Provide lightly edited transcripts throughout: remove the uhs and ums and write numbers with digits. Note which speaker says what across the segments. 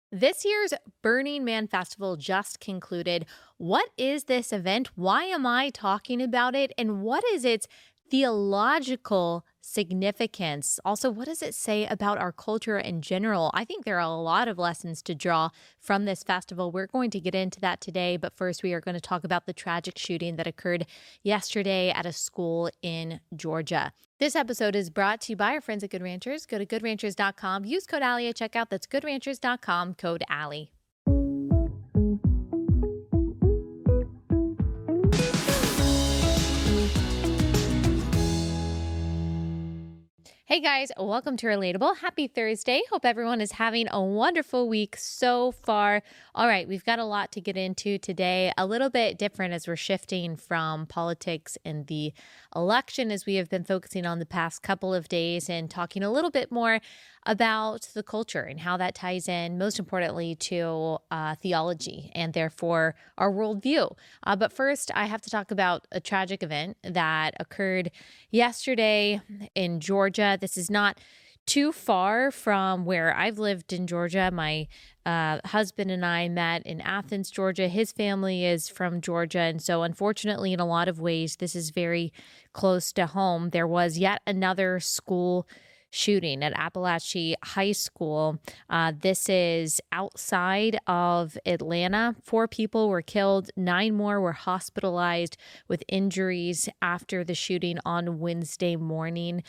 Speaker 1: This year's Burning Man Festival just concluded. What is this event? Why am I talking about it? And what is its theological significance? Also, what does it say about our culture in general? I think there are a lot of lessons to draw from this festival. We're going to get into that today, but first, we are going to talk about the tragic shooting that occurred yesterday at a school in Georgia. This episode is brought to you by our friends at Good Ranchers. Go to goodranchers.com. Use code Allie at checkout. That's goodranchers.com, code Allie. Hey guys, welcome to Relatable. Happy Thursday. Hope everyone is having a wonderful week so far. All right, we've got a lot to get into today, a little bit different as we're shifting from politics and the election as we have been focusing on the past couple of days and talking a little bit more about the culture and how that ties in, most importantly, to theology and therefore our worldview. But first, I have to talk about a tragic event that occurred yesterday in Georgia. This is not too far from where I've lived in Georgia. My husband and I met in Athens, Georgia. His family is from Georgia. And so, unfortunately, in a lot of ways, this is very close to home. There was yet another school shooting at Appalachia High School. This is outside of Atlanta. 4 people were killed. 9 more were hospitalized with injuries after the shooting on Wednesday morning.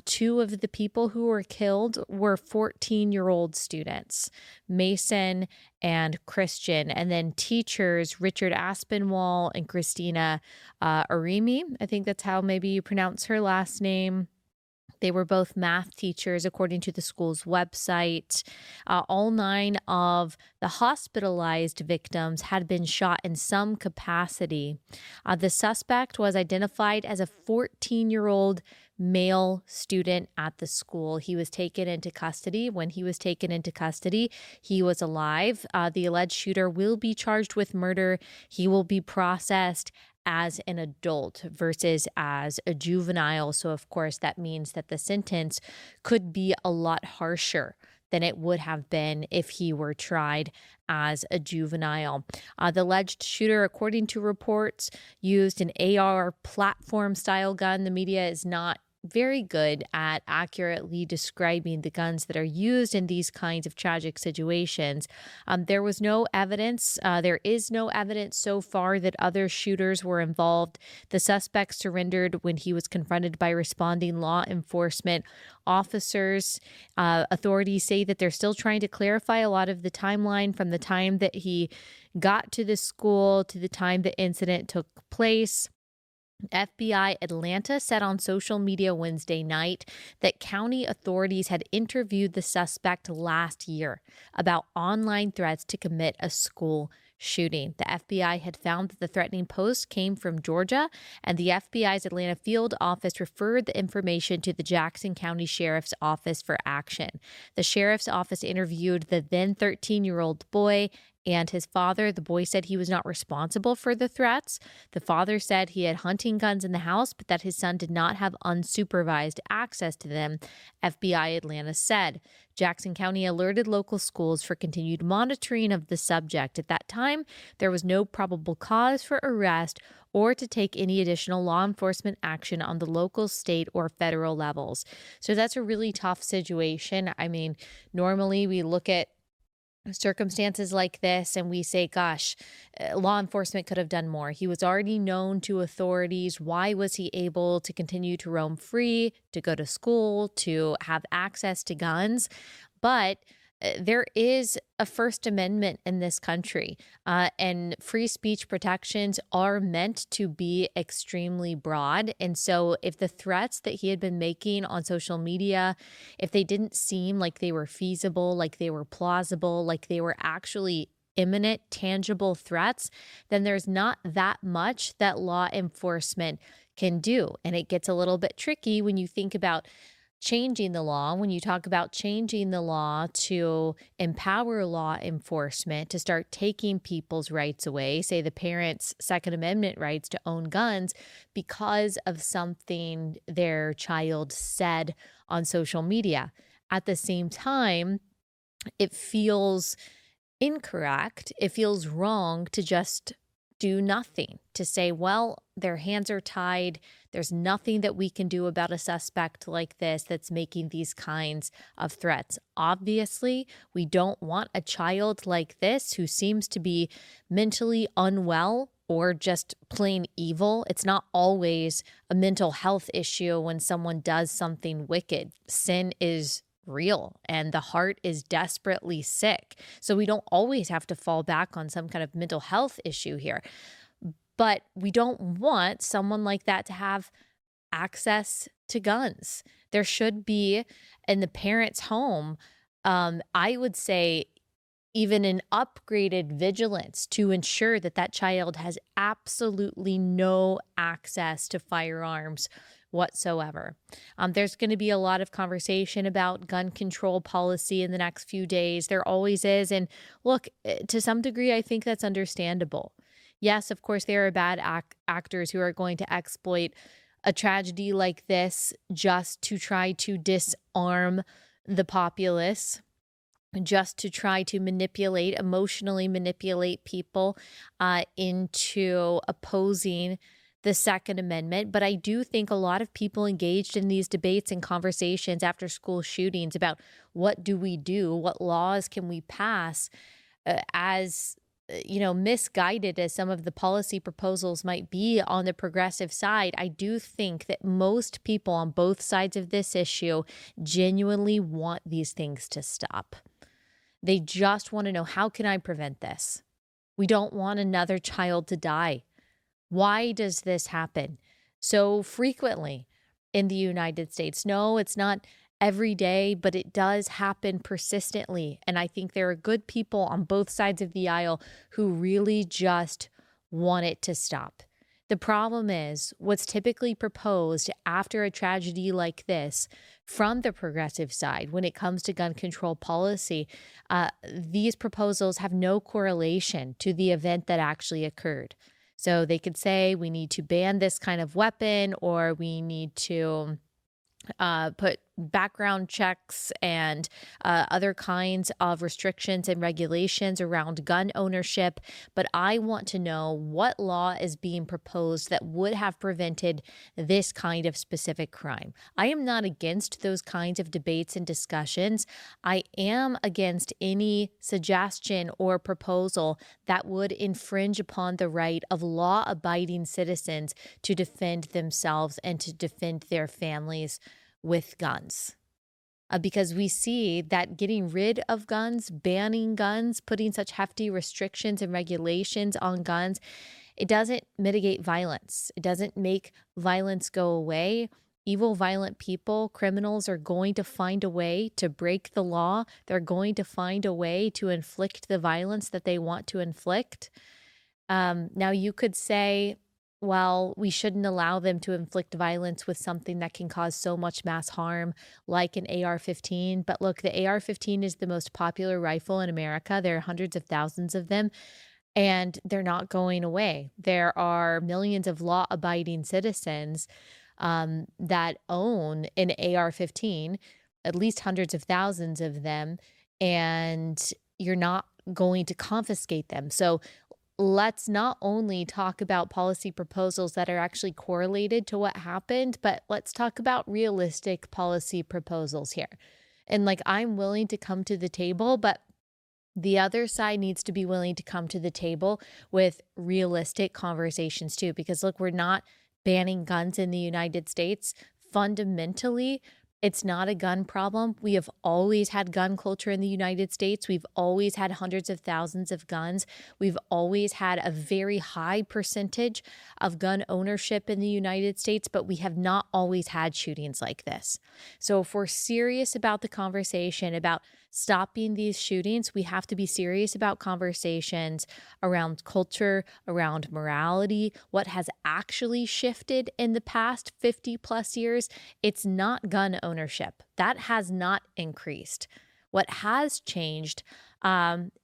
Speaker 1: 2 of the people who were killed were 14-year-old students, Mason and Christian, and then teachers Richard Aspinwall and Christina Arimi. I think that's how maybe you pronounce her last name. They were both math teachers, according to the school's website. All 9 of the hospitalized victims had been shot in some capacity. The suspect was identified as a 14-year-old male student at the school. He was taken into custody. When he was taken into custody, he was alive. The alleged shooter will be charged with murder. He will be processed as an adult versus as a juvenile. So, of course, that means that the sentence could be a lot harsher than it would have been if he were tried as a juvenile. The alleged shooter, according to reports, used an AR platform style gun. The media is not very good at accurately describing the guns that are used in these kinds of tragic situations. There was no evidence. There is no evidence so far that other shooters were involved. The suspect surrendered when he was confronted by responding law enforcement officers. Authorities say that they're still trying to clarify a lot of the timeline from the time that he got to the school to the time the incident took place. FBI Atlanta said on social media Wednesday night that county authorities had interviewed the suspect last year about online threats to commit a school shooting. The FBI had found that the threatening post came from Georgia, and the FBI's Atlanta field office referred the information to the Jackson County Sheriff's Office for action. The sheriff's office interviewed the then 13-year-old boy and his father. The boy said he was not responsible for the threats. The father said he had hunting guns in the house, but that his son did not have unsupervised access to them, FBI Atlanta said. Jackson County alerted local schools for continued monitoring of the subject. At that time, there was no probable cause for arrest or to take any additional law enforcement action on the local, state, or federal levels. So that's a really tough situation. I mean, normally we look at circumstances like this and we say, gosh, law enforcement could have done more. He was already known to authorities. Why was he able to continue to roam free, to go to school, to have access to guns? But there is a First Amendment in this country, and free speech protections are meant to be extremely broad. And so, if the threats that he had been making on social media, if they didn't seem like they were feasible, like they were plausible, like they were actually imminent, tangible threats, then there's not that much that law enforcement can do. And it gets a little bit tricky when you think about changing the law, when you talk about changing the law to empower law enforcement to start taking people's rights away, say the parents' Second Amendment rights to own guns because of something their child said on social media. At the same time, it feels incorrect. It feels wrong to just do nothing, to say, well, their hands are tied. There's nothing that we can do about a suspect like this that's making these kinds of threats. Obviously, we don't want a child like this who seems to be mentally unwell or just plain evil. It's not always a mental health issue when someone does something wicked. Sin is real and the heart is desperately sick. So we don't always have to fall back on some kind of mental health issue here. But we don't want someone like that to have access to guns. There should be in the parent's home, I would say, even an upgraded vigilance to ensure that that child has absolutely no access to firearms whatsoever. There's going to be a lot of conversation about gun control policy in the next few days. There always is. And look, to some degree, I think that's understandable. Yes, of course, there are bad actors who are going to exploit a tragedy like this just to try to disarm the populace, just to try to emotionally manipulate people into opposing the Second Amendment. But I do think a lot of people engaged in these debates and conversations after school shootings about what do we do, what laws can we pass, as misguided as some of the policy proposals might be on the progressive side, I do think that most people on both sides of this issue genuinely want these things to stop. They just want to know, how can I prevent this? We don't want another child to die. Why does this happen so frequently in the United States? No, it's not every day, but it does happen persistently. And I think there are good people on both sides of the aisle who really just want it to stop. The problem is what's typically proposed after a tragedy like this from the progressive side when it comes to gun control policy. These proposals have no correlation to the event that actually occurred. So they could say we need to ban this kind of weapon, or we need to put background checks and other kinds of restrictions and regulations around gun ownership. But I want to know what law is being proposed that would have prevented this kind of specific crime. I am not against those kinds of debates and discussions. I am against any suggestion or proposal that would infringe upon the right of law-abiding citizens to defend themselves and to defend their families with guns. Because we see that getting rid of guns, banning guns, putting such hefty restrictions and regulations on guns, it doesn't mitigate violence. It doesn't make violence go away. Evil, violent people, criminals are going to find a way to break the law. They're going to find a way to inflict the violence that they want to inflict. Now, you could say, well, we shouldn't allow them to inflict violence with something that can cause so much mass harm like an AR-15. But look, the AR-15 is the most popular rifle in America. There are hundreds of thousands of them, and they're not going away. There are millions of law-abiding citizens that own an AR-15, at least hundreds of thousands of them, and you're not going to confiscate them. So let's not only talk about policy proposals that are actually correlated to what happened, but let's talk about realistic policy proposals here. And I'm willing to come to the table, but the other side needs to be willing to come to the table with realistic conversations too, because look, we're not banning guns in the United States. Fundamentally, it's not a gun problem. We have always had gun culture in the United States. We've always had hundreds of thousands of guns. We've always had a very high percentage of gun ownership in the United States, but we have not always had shootings like this. So if we're serious about the conversation about stopping these shootings, we have to be serious about conversations around culture, around morality, what has actually shifted in the past 50 plus years. It's not gun ownership. That has not increased. What has changed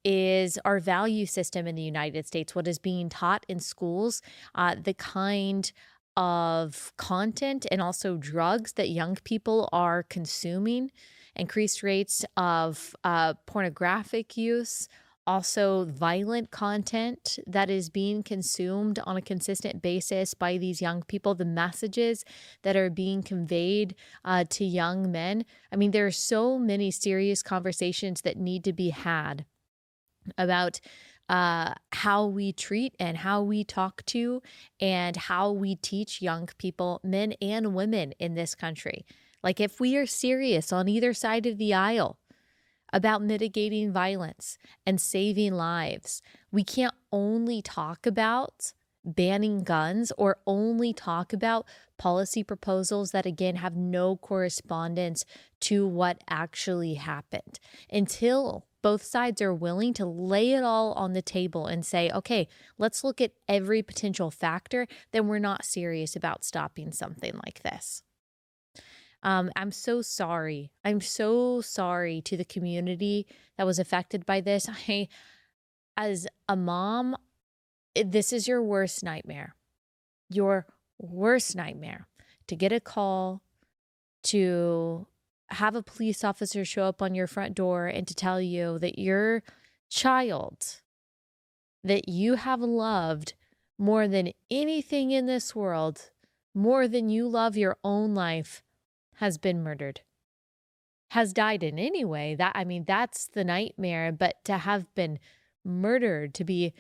Speaker 1: is our value system in the United States, what is being taught in schools, the kind of content and also drugs that young people are consuming, increased rates of pornographic use, Also violent content that is being consumed on a consistent basis by these young people, the messages that are being conveyed to young men. I mean, there are so many serious conversations that need to be had about how we treat and how we talk to and how we teach young people, men and women in this country. Like, if we are serious on either side of the aisle about mitigating violence and saving lives, we can't only talk about banning guns or only talk about policy proposals that, again, have no correspondence to what actually happened. Until both sides are willing to lay it all on the table and say, okay, let's look at every potential factor, then we're not serious about stopping something like this. I'm so sorry. I'm so sorry to the community that was affected by this. As a mom, this is your worst nightmare. Your worst nightmare to get a call, to have a police officer show up on your front door and to tell you that your child that you have loved more than anything in this world, more than you love your own life, has been murdered, has died in any way. That, I mean, that's the nightmare. But to have been murdered, to be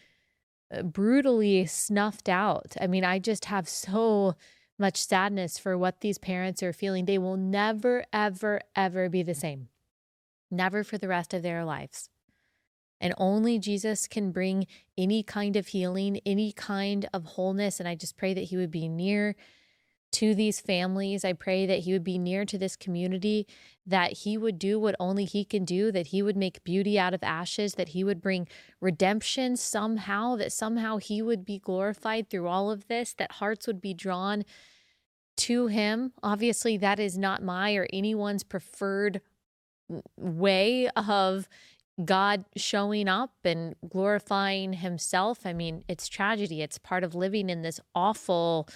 Speaker 1: brutally snuffed out. I mean, I just have so much sadness for what these parents are feeling. They will never, ever, ever be the same. Never for the rest of their lives. And only Jesus can bring any kind of healing, any kind of wholeness. And I just pray that he would be near to these families. I pray that he would be near to this community, that he would do what only he can do, that he would make beauty out of ashes, that he would bring redemption somehow, that somehow he would be glorified through all of this, that hearts would be drawn to him. Obviously, that is not my or anyone's preferred way of God showing up and glorifying himself. I mean, it's tragedy. It's part of living in this awful,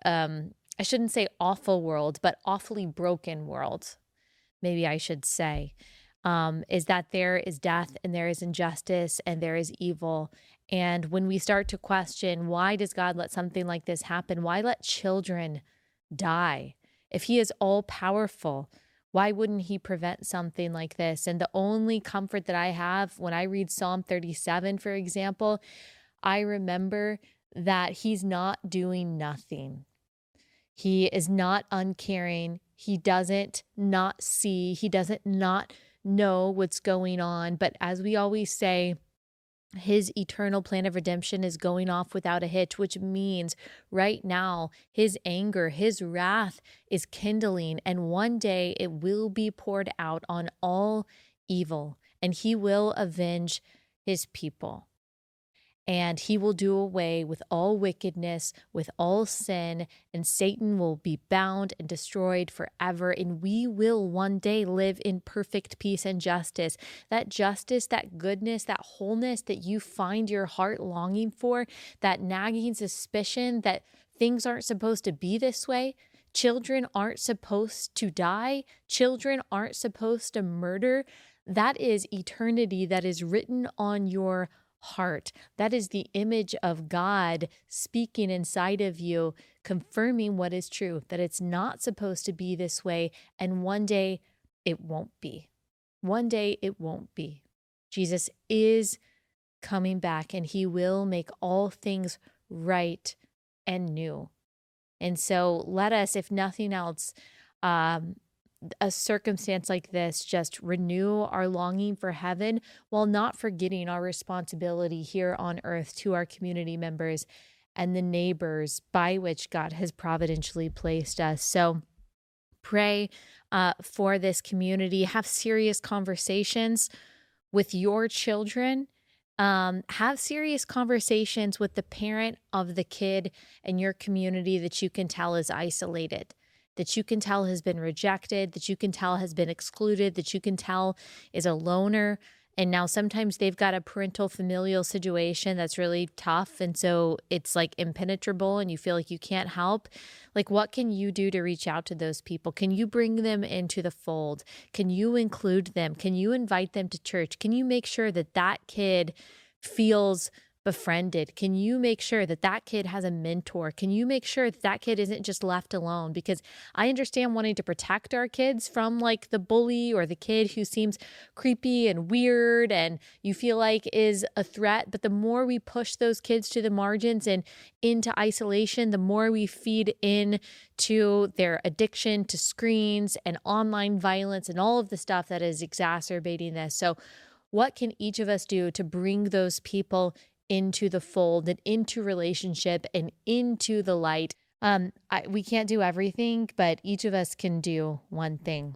Speaker 1: I shouldn't say awful world, but awfully broken world, maybe I should say, is that there is death and there is injustice and there is evil. And when we start to question, why does God let something like this happen? Why let children die? If he is all powerful, why wouldn't he prevent something like this? And the only comfort that I have when I read Psalm 37, for example, I remember that he's not doing nothing. He is not uncaring. He doesn't not see. He doesn't not know what's going on. But as we always say, his eternal plan of redemption is going off without a hitch, which means right now his anger, his wrath is kindling, and one day it will be poured out on all evil, and he will avenge his people. And he will do away with all wickedness, with all sin, and Satan will be bound and destroyed forever. And we will one day live in perfect peace and justice. That justice, that goodness, that wholeness that you find your heart longing for, that nagging suspicion that things aren't supposed to be this way. Children aren't supposed to die. Children aren't supposed to murder. That is eternity that is written on your heart. That is the image of God speaking inside of you, confirming what is true, that it's not supposed to be this way. And one day it won't be. One day it won't be. Jesus is coming back and he will make all things right and new. And so let us, if nothing else, a circumstance like this just renew our longing for heaven while not forgetting our responsibility here on earth to our community members and the neighbors by which God has providentially placed us. So pray for this community. Have serious conversations with your children. Have serious conversations with the parent of the kid in your community that you can tell is isolated, that you can tell has been rejected, that you can tell has been excluded, that you can tell is a loner And now sometimes they've got a parental familial situation that's really tough. And so it's like impenetrable and you feel like you can't help. Like, what can you do to reach out to those people? Can you bring them into the fold? Can you include them? Can you invite them to church? Can you make sure that that kid feels befriended? Can you make sure that that kid has a mentor? Can you make sure that that kid isn't just left alone? Because I understand wanting to protect our kids from like the bully or the kid who seems creepy and weird and you feel like is a threat. But the more we push those kids to the margins and into isolation, the more we feed in to their addiction to screens and online violence and all of the stuff that is exacerbating this. So what can each of us do to bring those people into the fold and into relationship and into the light? We can't do everything, but each of us can do one thing.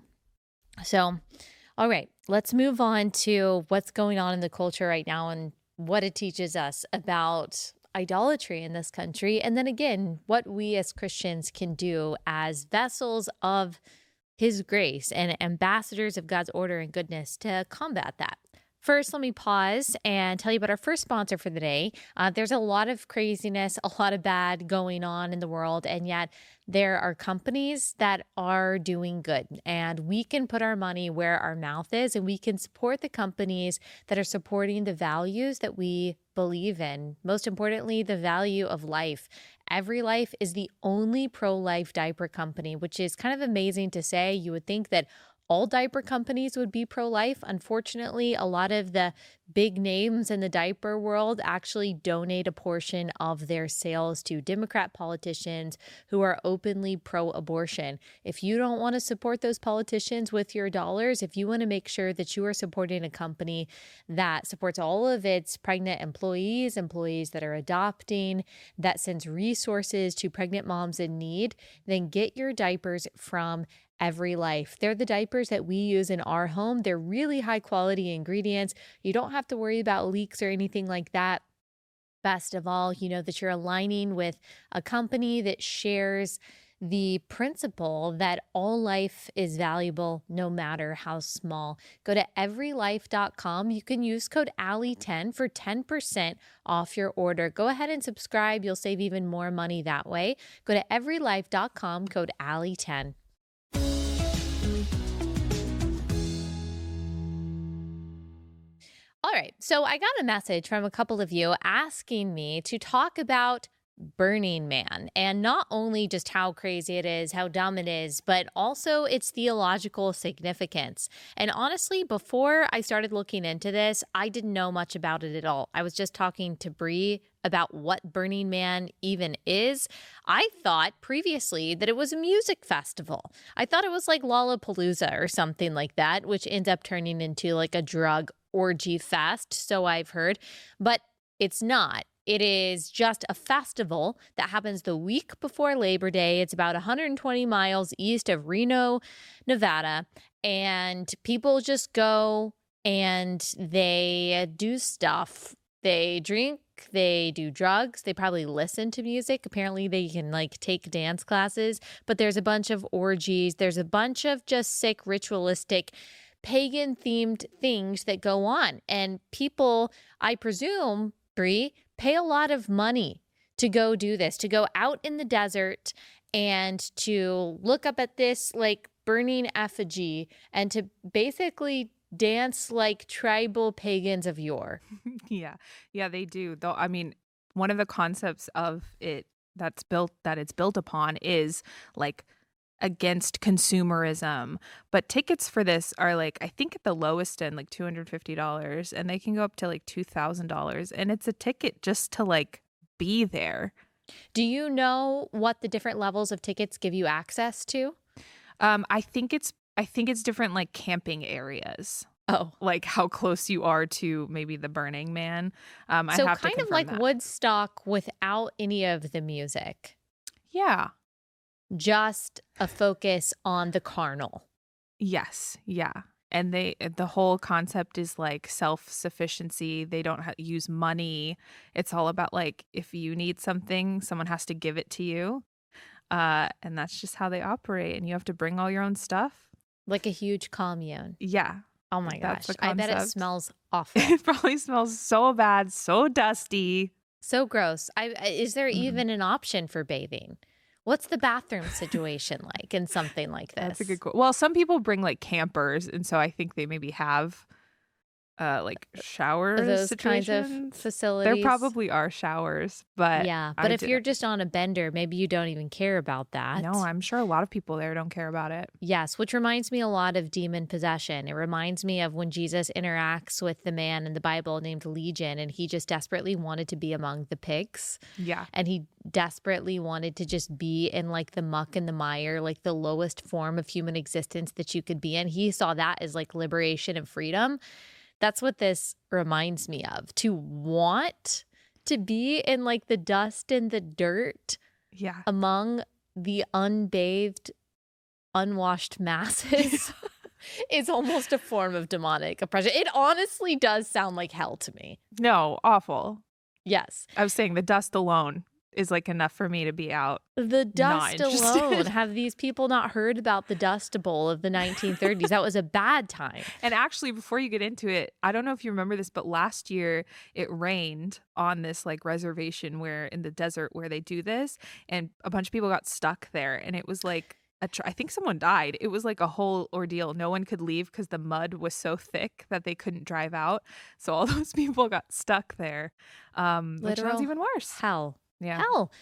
Speaker 1: So, all right, let's move on to what's going on in the culture right now and what it teaches us about idolatry in this country. And then again, what we as Christians can do as vessels of His grace and ambassadors of God's order and goodness to combat that. First, let me pause and tell you about our first sponsor for the day. There's a lot of craziness, a lot of bad going on in the world, and yet there are companies that are doing good. And we can put our money where our mouth is, and we can support the companies that are supporting the values that we believe in. Most importantly, the value of life. Every Life is the only pro-life diaper company, which is kind of amazing to say. You would think that all diaper companies would be pro-life. Unfortunately, a lot of the big names in the diaper world actually donate a portion of their sales to Democrat politicians who are openly pro-abortion. If you don't want to support those politicians with your dollars, if you want to make sure that you are supporting a company that supports all of its pregnant employees, employees that are adopting, that sends resources to pregnant moms in need, then get your diapers from Every Life. They're the diapers that we use in our home. They're really high quality ingredients. You don't have to worry about leaks or anything like that. Best of all, you know that you're aligning with a company that shares the principle that all life is valuable no matter how small. Go to everylife.com. You can use code Allie10 for 10% off your order. Go ahead and subscribe. You'll save even more money that way. Go to everylife.com, code Allie10. All right, so I got a message from a couple of you asking me to talk about Burning Man, and not only just how crazy it is, how dumb it is, but also its theological significance. And honestly, before I started looking into this, I didn't know much about it at all. I was just talking to Bree about what Burning Man even is. I thought previously that it was a music festival. I thought it was like Lollapalooza or something like that, which ends up turning into like a drug orgy fest, so I've heard, but it's not. It is just a festival that happens the week before Labor Day. It's about 120 miles east of Reno, Nevada, and people just go and they do stuff. They drink, they do drugs, they probably listen to music. Apparently they can like take dance classes, but there's a bunch of orgies. There's a bunch of just sick ritualistic pagan themed things that go on. And people, I presume, Bree, pay a lot of money to go do this, to go out in the desert and to look up at this like burning effigy and to basically dance like tribal pagans of yore.
Speaker 2: Yeah. Yeah, they do. Though I mean, one of the concepts of it that it's built upon is like against consumerism. But tickets for this are like I think at the lowest end like $250 and they can go up to like $2,000 and it's a ticket just to like be there.
Speaker 1: Do you know what the different levels of tickets give you access to?
Speaker 2: I think it's different like camping areas.
Speaker 1: Oh,
Speaker 2: Like how close you are to maybe the Burning Man. I
Speaker 1: so
Speaker 2: have to
Speaker 1: kind of
Speaker 2: confirm
Speaker 1: like
Speaker 2: that.
Speaker 1: Woodstock without any of the music,
Speaker 2: Yeah.
Speaker 1: just a focus on the carnal.
Speaker 2: Yes, yeah. And the whole concept is like self-sufficiency. They don't use money. It's all about like if you need something, someone has to give it to you. And that's just how they operate and you have to bring all your own stuff.
Speaker 1: Like a huge commune.
Speaker 2: Yeah.
Speaker 1: Oh my
Speaker 2: If that's
Speaker 1: gosh.
Speaker 2: the
Speaker 1: I bet it
Speaker 2: concept.
Speaker 1: smells awful.
Speaker 2: It probably smells so bad, so dusty.
Speaker 1: So gross. Is there
Speaker 2: Mm-mm.
Speaker 1: even an option for bathing? What's the bathroom situation like in something like
Speaker 2: That's a good
Speaker 1: this?
Speaker 2: well, some people bring, like, campers, and so I think they maybe have like shower
Speaker 1: Those kinds of
Speaker 2: situations. There
Speaker 1: facilities?
Speaker 2: probably are showers, but
Speaker 1: Yeah, but
Speaker 2: I
Speaker 1: if
Speaker 2: did
Speaker 1: you're just on a bender, maybe you don't even care about
Speaker 2: no,
Speaker 1: that.
Speaker 2: I'm sure a lot of people there don't care about it.
Speaker 1: Yes, which reminds me a lot of demon possession. It reminds me of when Jesus interacts with the man in the Bible named Legion, and he just desperately wanted to be among the pigs.
Speaker 2: Yeah.
Speaker 1: And he desperately wanted to just be in like the muck and the mire, like the lowest form of human existence that you could be in. He saw that as like liberation and freedom. That's what this reminds me of. To want to be in like the dust and the dirt
Speaker 2: Yeah.
Speaker 1: among the unbathed, unwashed masses is almost a form of demonic oppression. It honestly does sound like hell to me.
Speaker 2: No, awful.
Speaker 1: Yes.
Speaker 2: I was saying the dust alone is, like, enough for me to be out,
Speaker 1: The
Speaker 2: not
Speaker 1: dust alone.
Speaker 2: interested.
Speaker 1: Have these people not heard about the Dust Bowl of the 1930s? That was a bad time.
Speaker 2: And actually, before you get into it, I don't know if you remember this, but last year it rained on this, like, reservation where in the desert where they do this, and a bunch of people got stuck there, and it was like I think someone died. It was like a whole ordeal. No one could leave because the mud was so thick that they couldn't drive out. So all those people got stuck there, which sounds
Speaker 1: Literal
Speaker 2: even worse.
Speaker 1: hell.
Speaker 2: Yeah.
Speaker 1: Hell.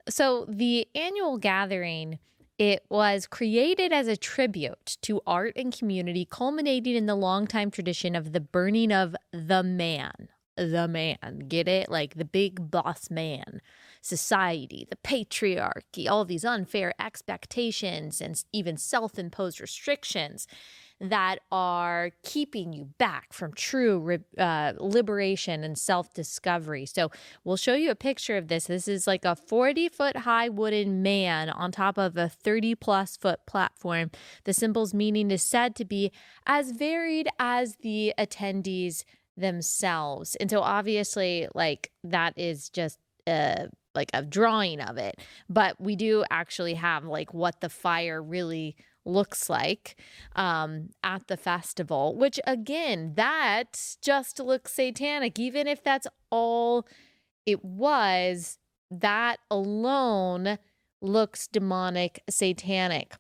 Speaker 1: So the annual gathering, it was created as a tribute to art and community, culminating in the longtime tradition of the burning of the man. The man, get it? Like the big boss man, society, the patriarchy, all these unfair expectations and even self-imposed restrictions that are keeping you back from true liberation and self-discovery. So we'll show you a picture of this. This is like a 40-foot high wooden man on top of a 30-plus foot platform. The symbol's meaning is said to be as varied as the attendees themselves. And so obviously, like, that is just like a drawing of it. But we do actually have like what the fire really looks like at the festival, which again, that just looks satanic. Even if that's all it was, that alone looks demonic, satanic.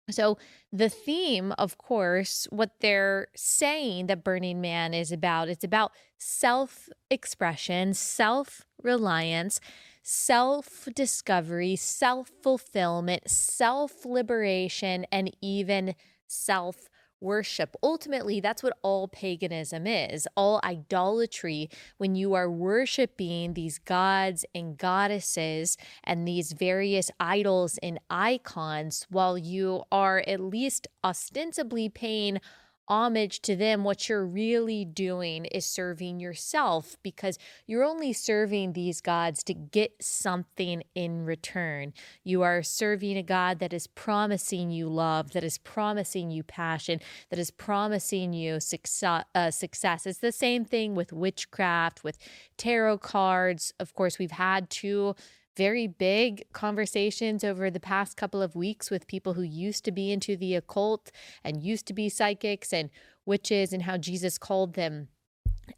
Speaker 1: So the theme, of course, what they're saying that Burning Man is about, it's about self-expression, self-reliance, self-discovery, self-fulfillment, self-liberation, and even self-worship. Ultimately, that's what all paganism is, all idolatry, when you are worshiping these gods and goddesses and these various idols and icons while you are at least ostensibly paying homage to them. What you're really doing is serving yourself, because you're only serving these gods to get something in return. You are serving a God that is promising you love, that is promising you passion, that is promising you success. It's the same thing with witchcraft, with tarot cards. Of course, we've had two very big conversations over the past couple of weeks with people who used to be into the occult and used to be psychics and witches, and how Jesus called them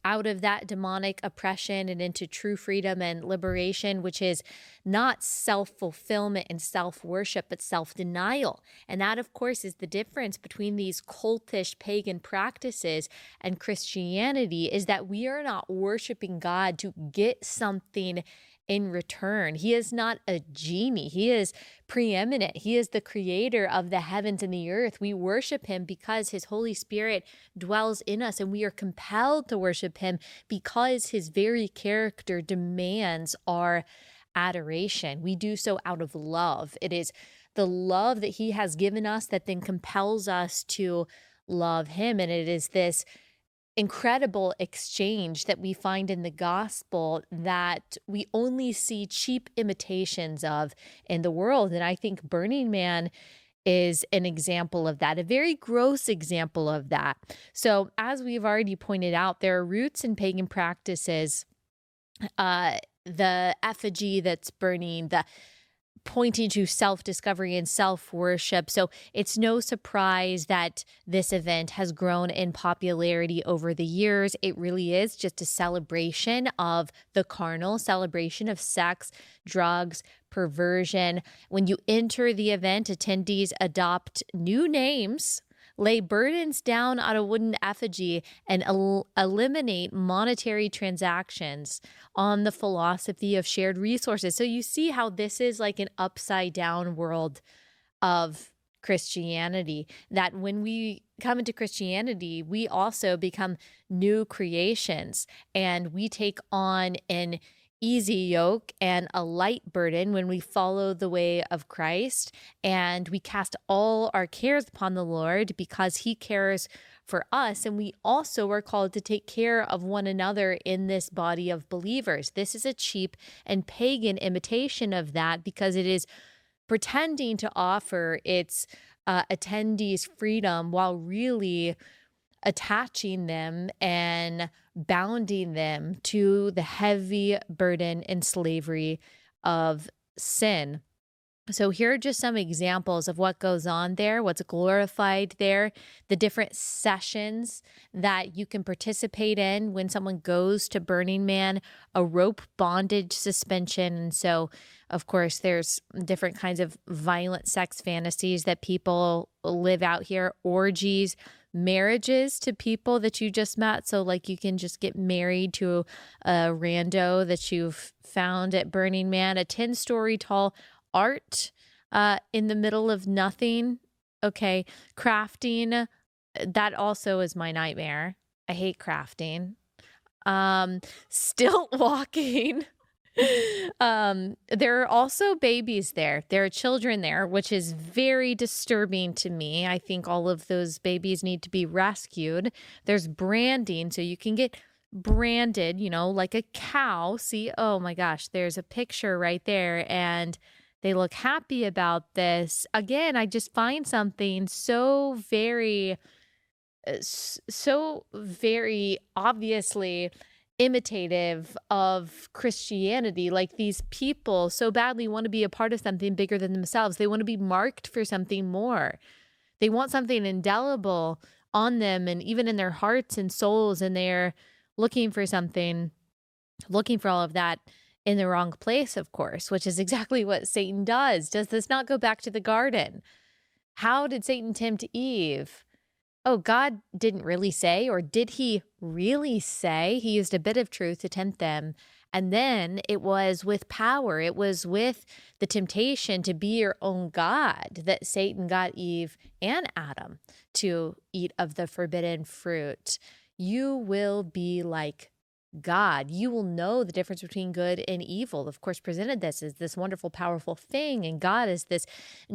Speaker 1: out of that demonic oppression and into true freedom and liberation, which is not self-fulfillment and self-worship, but self-denial. And that, of course, is the difference between these cultish pagan practices and Christianity, is that we are not worshiping God to get something in return. He is not a genie. He is preeminent. He is the creator of the heavens and the earth. We worship him because his Holy Spirit dwells in us, and we are compelled to worship him because his very character demands our adoration. We do so out of love. It is the love that he has given us that then compels us to love him. And it is this incredible exchange that we find in the gospel that we only see cheap imitations of in the world. And I think Burning Man is an example of that, a very gross example of that. So as we've already pointed out, there are roots in pagan practices, the effigy that's burning, pointing to self-discovery and self-worship. So it's no surprise that this event has grown in popularity over the years. It really is just a celebration of the carnal, celebration of sex, drugs, perversion. When you enter the event, attendees adopt new names, lay burdens down on a wooden effigy, and eliminate monetary transactions on the philosophy of shared resources. So you see how this is like an upside down world of Christianity, that when we come into Christianity, we also become new creations and we take on an easy yoke and a light burden when we follow the way of Christ, and we cast all our cares upon the Lord because he cares for us. And we also are called to take care of one another in this body of believers. This is a cheap and pagan imitation of that because it is pretending to offer its attendees freedom while really attaching them and bounding them to the heavy burden and slavery of sin. So here are just some examples of what goes on there, what's glorified there, the different sessions that you can participate in when someone goes to Burning Man, a rope bondage suspension. And so, of course, there's different kinds of violent sex fantasies that people live out here, orgies, marriages to people that you just met. So like you can just get married to a rando that you've found at Burning Man, a 10-story tall art in the middle of nothing. Okay. Crafting, that also is my nightmare. I hate crafting. Stilt walking. There are also babies there. There are children there, which is very disturbing to me. I think all of those babies need to be rescued. There's branding, so you can get branded, like a cow. See, oh my gosh, there's a picture right there, and they look happy about this. Again, I just find something so very obviously imitative of Christianity. Like these people so badly want to be a part of something bigger than themselves. They want to be marked for something more. They want something indelible on them and even in their hearts and souls, and they're looking for something, looking for all of that in the wrong place, of course, which is exactly what Satan does. Does this not go back to the garden? How did Satan tempt Eve? Oh, God didn't really say, or did he really say? He used a bit of truth to tempt them. And then it was with power. It was with the temptation to be your own God that Satan got Eve and Adam to eat of the forbidden fruit. You will be like God. You will know the difference between good and evil. Of course, presented this as this wonderful, powerful thing, and God is this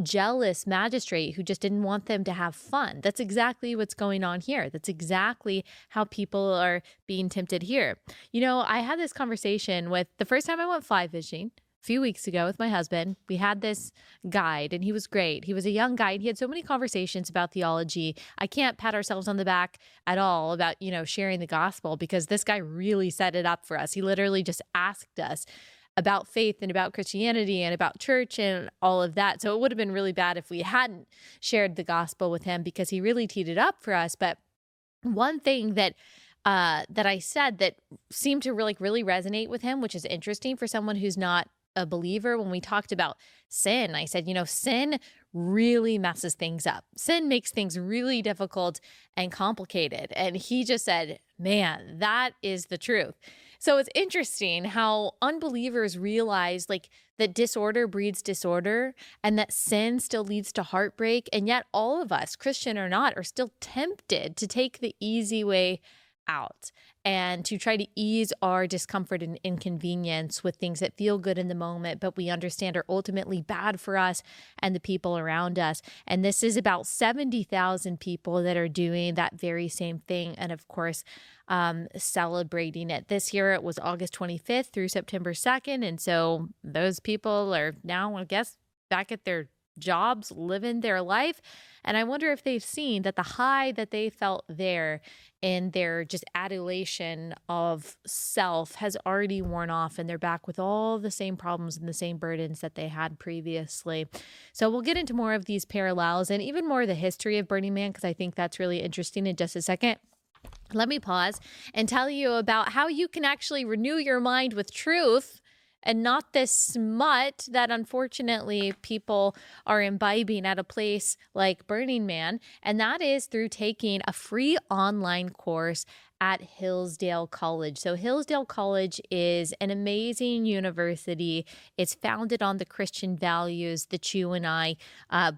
Speaker 1: jealous magistrate who just didn't want them to have fun. That's exactly what's going on here. That's exactly how people are being tempted here. I had this conversation with the first time I went fly fishing a few weeks ago with my husband. We had this guide and he was great. He was a young guy and he had so many conversations about theology. I can't pat ourselves on the back at all about, sharing the gospel, because this guy really set it up for us. He literally just asked us about faith and about Christianity and about church and all of that. So it would have been really bad if we hadn't shared the gospel with him, because he really teed it up for us. But one thing that I said that seemed to really resonate with him, which is interesting for someone who's not a believer, when we talked about sin, I said, sin really messes things up. Sin makes things really difficult and complicated. And he just said, man, that is the truth. So it's interesting how unbelievers realize that disorder breeds disorder and that sin still leads to heartbreak. And yet all of us, Christian or not, are still tempted to take the easy way out and to try to ease our discomfort and inconvenience with things that feel good in the moment, but we understand are ultimately bad for us and the people around us. And this is about 70,000 people that are doing that very same thing. And of course, celebrating it. This year, it was August 25th through September 2nd. And so those people are now, I guess, back at their jobs, living their life. And I wonder if they've seen that the high that they felt there in their just adulation of self has already worn off and they're back with all the same problems and the same burdens that they had previously. So we'll get into more of these parallels and even more of the history of Burning Man because I think that's really interesting in just a second. Let me pause and tell you about how you can actually renew your mind with truth and not this smut that unfortunately people are imbibing at a place like Burning Man. And that is through taking a free online course at Hillsdale College. So, Hillsdale College is an amazing university. It's founded on the Christian values that you and I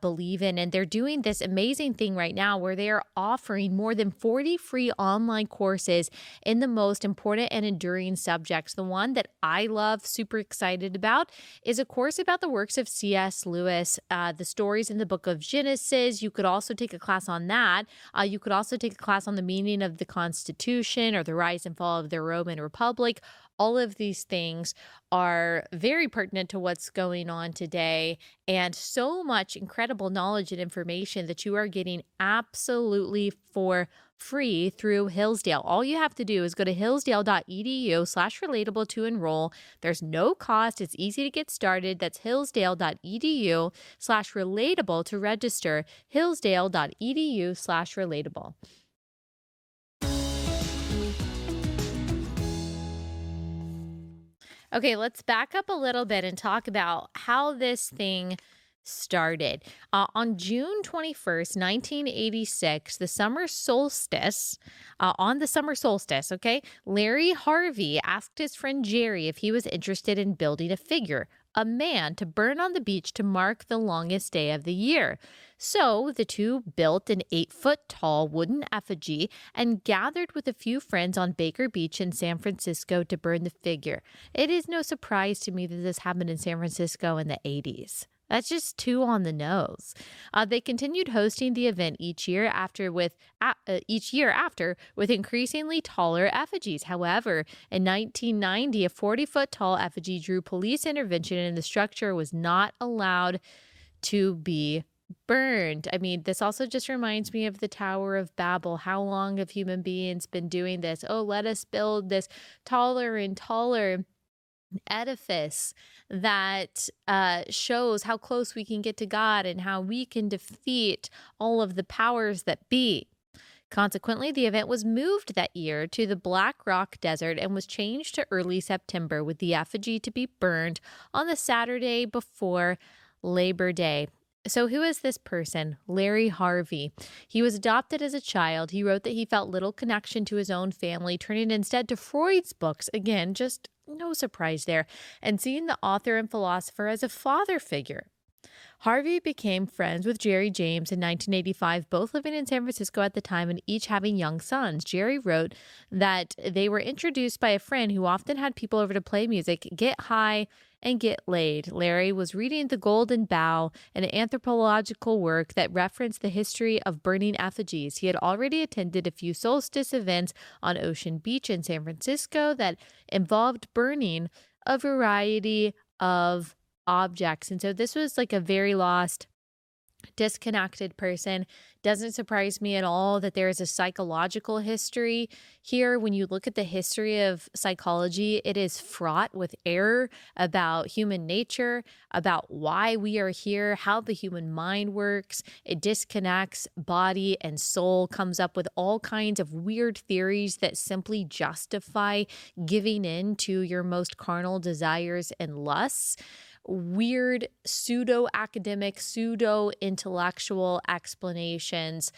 Speaker 1: believe in. And they're doing this amazing thing right now where they are offering more than 40 free online courses in the most important and enduring subjects. The one that I love, super excited about, is a course about the works of C.S. Lewis, the stories in the book of Genesis. You could also take a class on that. You could also take a class on the meaning of the Constitution or the rise and fall of the Roman Republic. All of these things are very pertinent to what's going on today, and so much incredible knowledge and information that you are getting absolutely for free through Hillsdale. All you have to do is go to hillsdale.edu/relatable to enroll. There's no cost. It's easy to get started. That's hillsdale.edu/relatable to register. hillsdale.edu/relatable. Okay, let's back up a little bit and talk about how this thing started. On June 21st, 1986, on the summer solstice, okay, Larry Harvey asked his friend Jerry if he was interested in building a figure, a man to burn on the beach to mark the longest day of the year. So the two built an 8-foot tall wooden effigy and gathered with a few friends on Baker Beach in San Francisco to burn the figure. It is no surprise to me that this happened in San Francisco in the 80s. That's just too on the nose. They continued hosting the event each year after with increasingly taller effigies. However, in 1990, a 40-foot tall effigy drew police intervention and the structure was not allowed to be burned. I mean, this also just reminds me of the Tower of Babel. How long have human beings been doing this? Oh, let us build this taller and taller edifice that shows how close we can get to God and how we can defeat all of the powers that be. Consequently, the event was moved that year to the Black Rock Desert and was changed to early September, with the effigy to be burned on the Saturday before Labor Day. So who is this person? Larry Harvey. He was adopted as a child. He wrote that he felt little connection to his own family, turning instead to Freud's books. Again, just no surprise there. And seeing the author and philosopher as a father figure. Harvey became friends with Jerry James in 1985, both living in San Francisco at the time and each having young sons. Jerry wrote that they were introduced by a friend who often had people over to play music, get high, and get laid. Larry was reading The Golden Bough, an anthropological work that referenced the history of burning effigies. He had already attended a few solstice events on Ocean Beach in San Francisco that involved burning a variety of objects. And so this was like a very lost, disconnected person. Doesn't surprise me at all that there is a psychological history here. When you look at the history of psychology, it is fraught with error about human nature, about why we are here, how the human mind works. It disconnects body and soul, comes up with all kinds of weird theories that simply justify giving in to your most carnal desires and lusts. Weird pseudo-academic, pseudo-intellectual explanations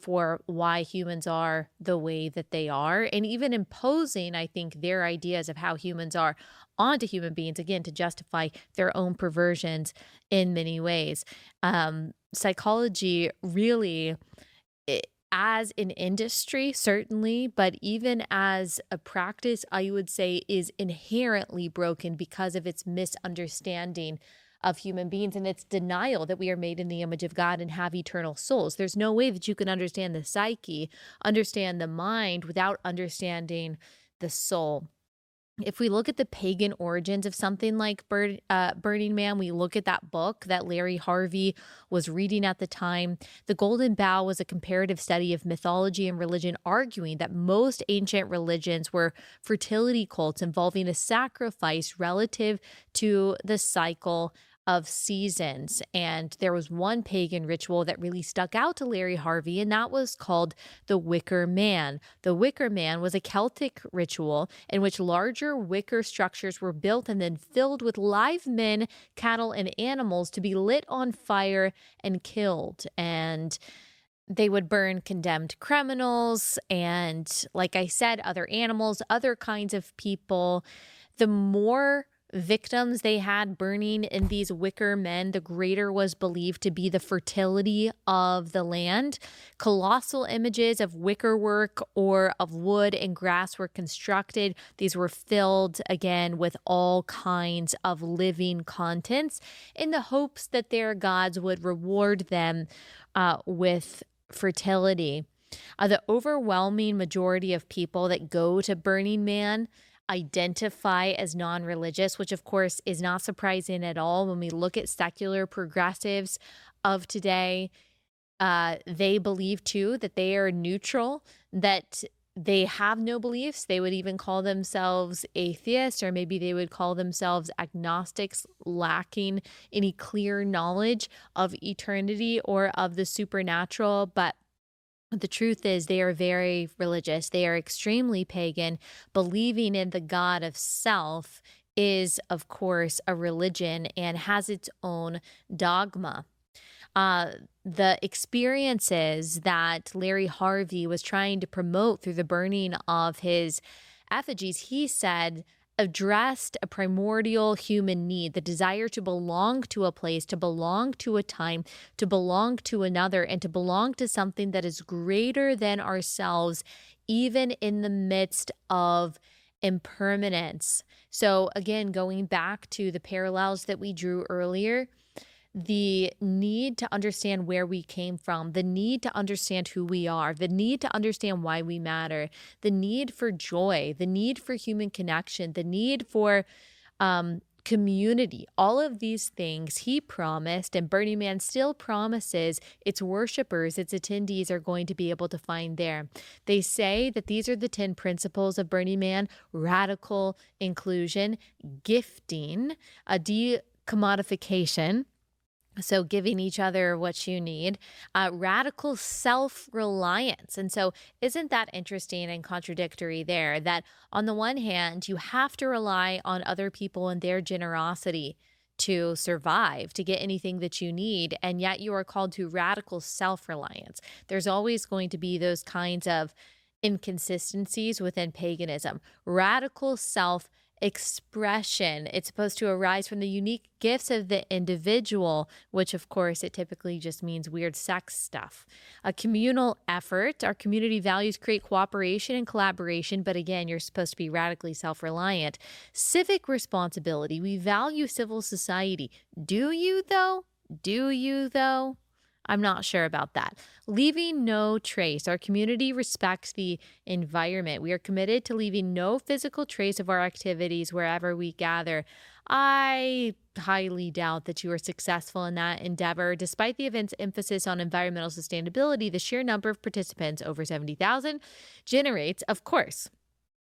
Speaker 1: for why humans are the way that they are, and even imposing, I think, their ideas of how humans are onto human beings, again, to justify their own perversions in many ways. Psychology really, as an industry, certainly, but even as a practice, I would say is inherently broken because of its misunderstanding of human beings and its denial that we are made in the image of God and have eternal souls. There's no way that you can understand the psyche, understand the mind without understanding the soul. if we look at the pagan origins of something like Burning Man, we look at that book that Larry Harvey was reading at the time. The Golden Bough was a comparative study of mythology and religion, arguing that most ancient religions were fertility cults involving a sacrifice relative to the cycle of seasons. And there was one pagan ritual that really stuck out to Larry Harvey, and that was called the Wicker Man. The Wicker Man was a Celtic ritual in which larger wicker structures were built and then filled with live men, cattle, and animals to be lit on fire and killed. And they would burn condemned criminals and, like I said, other animals, other kinds of people. The more victims they had burning in these wicker men, the greater was believed to be the fertility of the land. Colossal images of wicker work or of wood and grass were constructed. These were filled again with all kinds of living contents in the hopes that their gods would reward them with fertility. The overwhelming majority of people that go to Burning Man identify as non religious, which of course is not surprising at all when we look at secular progressives of today. They believe too that they are neutral, that they have no beliefs. They would even call themselves atheists, or maybe they would call themselves agnostics, lacking any clear knowledge of eternity or of the supernatural. But the truth is, they are very religious. They are extremely pagan. Believing in the God of self is, of course, a religion and has its own dogma. The experiences that Larry Harvey was trying to promote through the burning of his effigies, he said, addressed a primordial human need, the desire to belong to a place, to belong to a time, to belong to another, and to belong to something that is greater than ourselves, even in the midst of impermanence. So again, going back to the parallels that we drew earlier, the need to understand where we came from, the need to understand who we are, the need to understand why we matter, the need for joy, the need for human connection, the need for community, all of these things he promised, and Burning Man still promises its worshipers, its attendees are going to be able to find there. They say that these are the 10 principles of Burning Man: radical inclusion, gifting, a decommodification, so giving each other what you need, radical self-reliance. And so isn't that interesting and contradictory there, that on the one hand, you have to rely on other people and their generosity to survive, to get anything that you need, and yet you are called to radical self-reliance. There's always going to be those kinds of inconsistencies within paganism. Radical self expression. It's supposed to arise from the unique gifts of the individual, which of course it typically just means weird sex stuff. A communal effort. Our community values create cooperation and collaboration, but again, you're supposed to be radically self-reliant. Civic responsibility. We value civil society. Do you though? Do you though? I'm not sure about that. Leaving no trace. Our community respects the environment. We are committed to leaving no physical trace of our activities wherever we gather. I highly doubt that you are successful in that endeavor. Despite the event's emphasis on environmental sustainability, the sheer number of participants, over 70,000, generates, of course,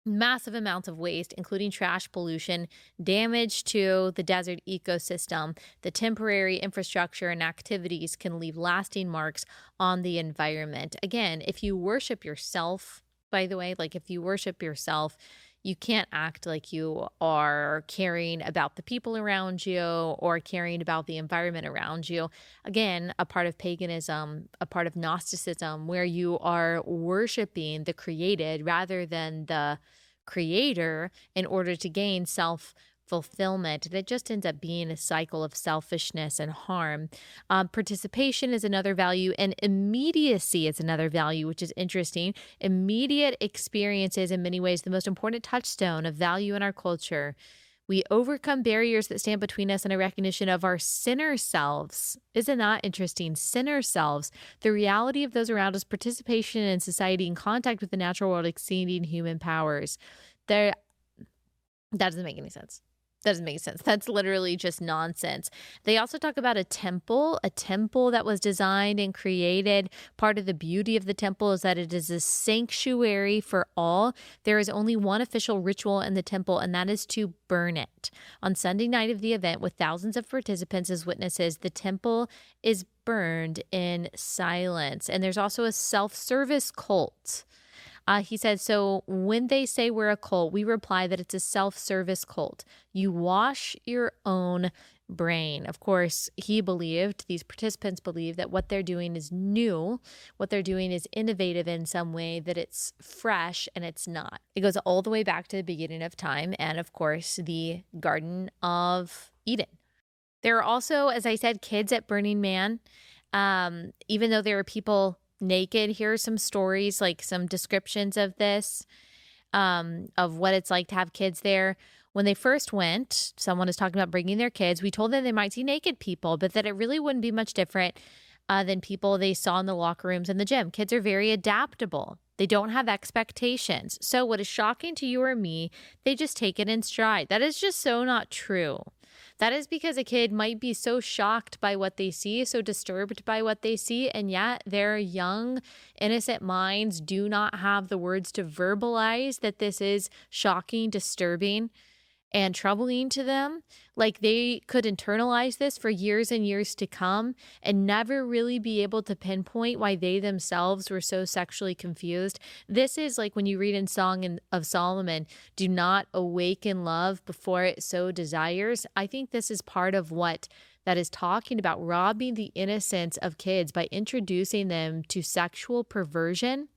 Speaker 1: massive amounts of waste, including trash pollution, damage to the desert ecosystem. The temporary infrastructure and activities can leave lasting marks on the environment. Again, if you worship yourself, by the way, like if you worship yourself, you can't act like you are caring about the people around you or caring about the environment around you. Again, a part of paganism, a part of Gnosticism, where you are worshiping the created rather than the creator in order to gain self-fulfillment. And it just ends up being a cycle of selfishness and harm. Participation is another value, and immediacy is another value, which is interesting. Immediate experiences, in many ways, the most important touchstone of value in our culture. We overcome barriers that stand between us and a recognition of our sinner selves. Isn't that interesting? Sinner selves, the reality of those around us, participation in society, in contact with the natural world, exceeding human powers. There, That doesn't make any sense. That doesn't make sense. That's literally just nonsense. They also talk about a temple that was designed and created. Part of the beauty of the temple is that it is a sanctuary for all. There is only one official ritual in the temple, and that is to burn it. On Sunday night of the event, with thousands of participants as witnesses, the temple is burned in silence. And there's also a self service cult. He said, so when they say we're a cult, we reply that it's a self service cult. You wash your own brain. Of course, these participants believe that what they're doing is new, what they're doing is innovative in some way, that it's fresh, and it's not. It goes all the way back to the beginning of time and, of course, the Garden of Eden. There are also, as I said, kids at Burning Man. Even though there are people naked, here are some stories, like some descriptions of this, of what it's like to have kids there. When they first went, someone is talking about bringing their kids. We told them they might see naked people, but that it really wouldn't be much different than people they saw in the locker rooms and the gym. Kids are very adaptable. They don't have expectations. So what is shocking to you or me, they just take it in stride. That is just so not true. That is because a kid might be so shocked by what they see, so disturbed by what they see, and yet their young, innocent minds do not have the words to verbalize that this is shocking, disturbing, and troubling to them. Like, they could internalize this for years and years to come and never really be able to pinpoint why they themselves were so sexually confused. This is like when you read in of Solomon, do not awaken love before it so desires. I think this is part of what that is talking about, robbing the innocence of kids by introducing them to sexual perversion,